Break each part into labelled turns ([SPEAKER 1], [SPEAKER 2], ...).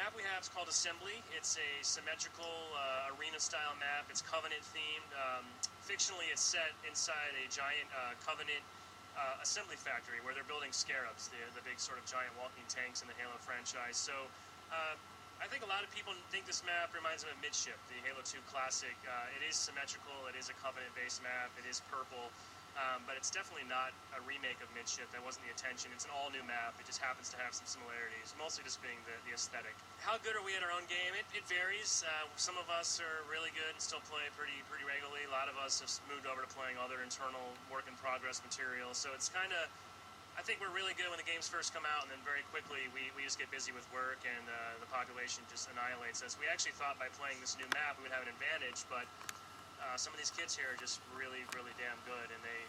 [SPEAKER 1] map we have is called Assembly. It's a symmetrical arena-style map. It's Covenant-themed. Fictionally, it's set inside a giant Covenant assembly factory where they're building Scarabs, the big sort of giant walking tanks in the Halo franchise. So I think a lot of people think this map reminds them of Midship, the Halo 2 classic. It is symmetrical. It is a Covenant-based map. It is purple. But it's definitely not a remake of Midship. That wasn't the intention. It's an all-new map. It just happens to have some similarities, mostly just being the aesthetic. How good are we at our own game? It varies. Some of us are really good and still play pretty regularly. A lot of us have moved over to playing other internal work-in-progress material. So it's kind of, I think we're really good when the games first come out, and then very quickly we just get busy with work, and the population just annihilates us. We actually thought by playing this new map we would have an advantage, but some of these kids here are just really damn good, and they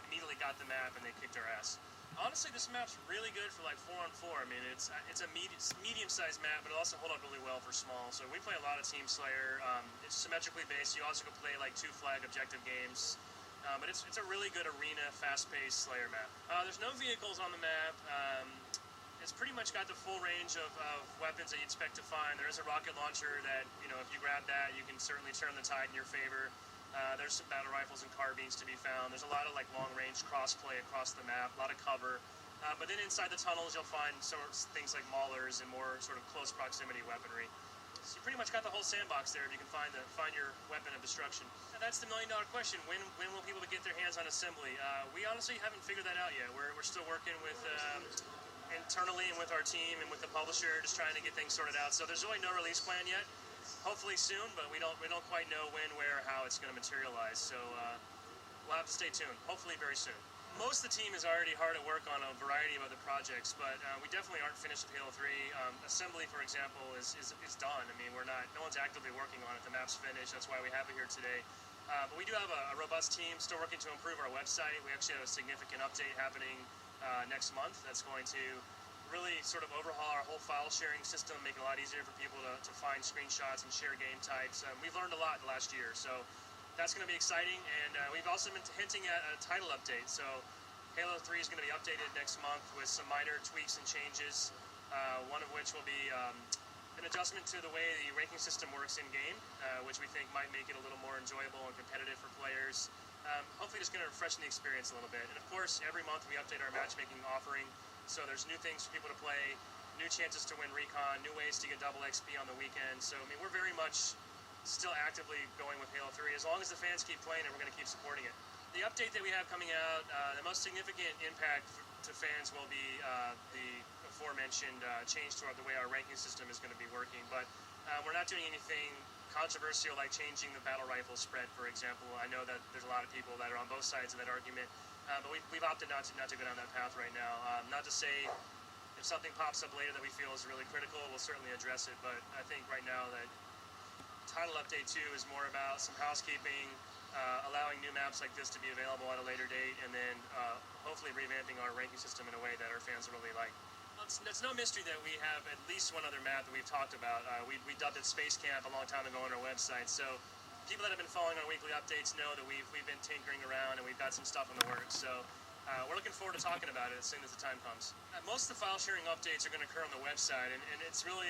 [SPEAKER 1] immediately got the map and they kicked our ass. Honestly, this map's really good for like 4-on-4. I mean, it's a medium-sized map, but it'll also hold up really well for small. So we play a lot of Team Slayer. It's symmetrically based. You also can play like 2 flag objective games. But it's a really good arena, fast-paced Slayer map. There's no vehicles on the map. It's pretty much got the full range of weapons that you'd expect to find. There is a rocket launcher that, you know, if you grab that, you can certainly turn the tide in your favor. There's some battle rifles and carbines to be found. There's a lot of like long-range cross-play across the map, a lot of cover. But then inside the tunnels, you'll find things like maulers and more sort of close proximity weaponry. So you pretty much got the whole sandbox there if you can find your weapon of destruction. And that's the million-dollar question. When will people get their hands on Assembly? We honestly haven't figured that out yet. We're still working with internally and with our team and with the publisher, just trying to get things sorted out. So there's really no release plan yet. Hopefully soon, but we don't quite know when, where, how it's going to materialize. So we'll have to stay tuned. Hopefully very soon. Most of the team is already hard at work on a variety of other projects, but we definitely aren't finished with Halo 3. Assembly, for example, is done. I mean, no one's actively working on it. The map's finished. That's why we have it here today. But we do have a robust team still working to improve our website. We actually have a significant update happening next month that's going to really sort of overhaul our whole file sharing system, make it a lot easier for people to find screenshots and share game types. We've learned a lot the last year, so that's going to be exciting. And we've also been hinting at a title update. So Halo 3 is going to be updated next month with some minor tweaks and changes, one of which will be an adjustment to the way the ranking system works in-game, which we think might make it a little more enjoyable and competitive for players. Hopefully just going to freshen the experience a little bit. And of course, every month we update our matchmaking offering, so there's new things for people to play, new chances to win recon, new ways to get double XP on the weekend. So, I mean, we're very much still actively going with Halo 3. As long as the fans keep playing it, we're going to keep supporting it. The update that we have coming out, the most significant impact to fans will be the aforementioned change to the way our ranking system is going to be working. But we're not doing anything controversial like changing the battle rifle spread, for example. I know that there's a lot of people that are on both sides of that argument, but we've opted not to go down that path right now. Not to say if something pops up later that we feel is really critical, we'll certainly address it, but I think right now that Title Update 2 is more about some housekeeping, allowing new maps like this to be available at a later date, and then hopefully revamping our ranking system in a way that our fans really like. It's no mystery that we have at least one other map that we've talked about. We dubbed it Space Camp a long time ago on our website, so people that have been following our weekly updates know that we've been tinkering around and we've got some stuff in the works. So we're looking forward to talking about it as soon as the time comes. Most of the file sharing updates are going to occur on the website, and it's really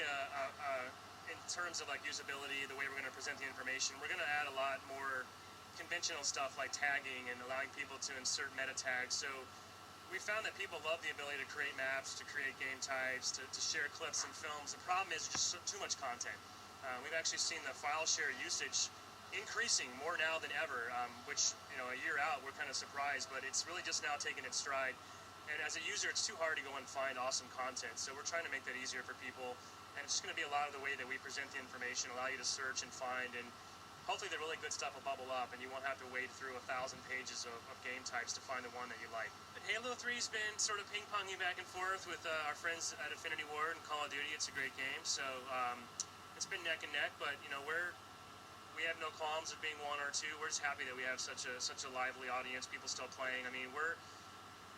[SPEAKER 1] in terms of like usability, the way we're going to present the information, we're going to add a lot more conventional stuff like tagging and allowing people to insert meta tags. So we found that people love the ability to create maps, to create game types, to share clips and films. The problem is just too much content. We've actually seen the file share usage increasing more now than ever, which, you know, a year out we're kind of surprised, but it's really just now taking its stride. And as a user, it's too hard to go and find awesome content. So we're trying to make that easier for people, and it's just going to be a lot of the way that we present the information, allow you to search and find, and hopefully the really good stuff will bubble up and you won't have to wade through 1,000 pages of game types to find the one that you like. But Halo 3's been sort of ping-ponging back and forth with our friends at Infinity Ward and Call of Duty. It's a great game, so it's been neck and neck, but you know, we have no qualms of being 1 or 2. We're just happy that we have such a lively audience, people still playing. I mean,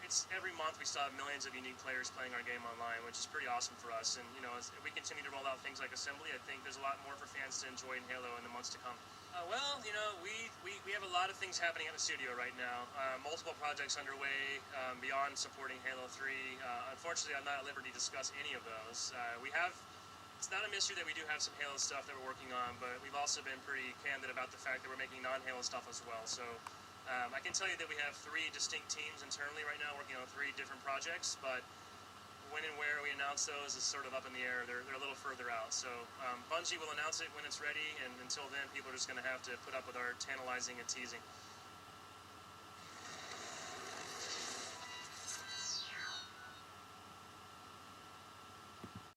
[SPEAKER 1] it's every month we still have millions of unique players playing our game online, which is pretty awesome for us. And you know, as we continue to roll out things like Assembly, I think there's a lot more for fans to enjoy in Halo in the months to come. Well, you know, we have a lot of things happening at the studio right now. Multiple projects underway beyond supporting Halo 3. Unfortunately, I'm not at liberty to discuss any of those. We have It's not a mystery that we do have some Halo stuff that we're working on, but we've also been pretty candid about the fact that we're making non-Halo stuff as well. So I can tell you that we have 3 distinct teams internally right now working on 3 different projects, but when and where we announce those is sort of up in the air. They're a little further out. So Bungie will announce it when it's ready, and until then, people are just going to have to put up with our tantalizing and teasing.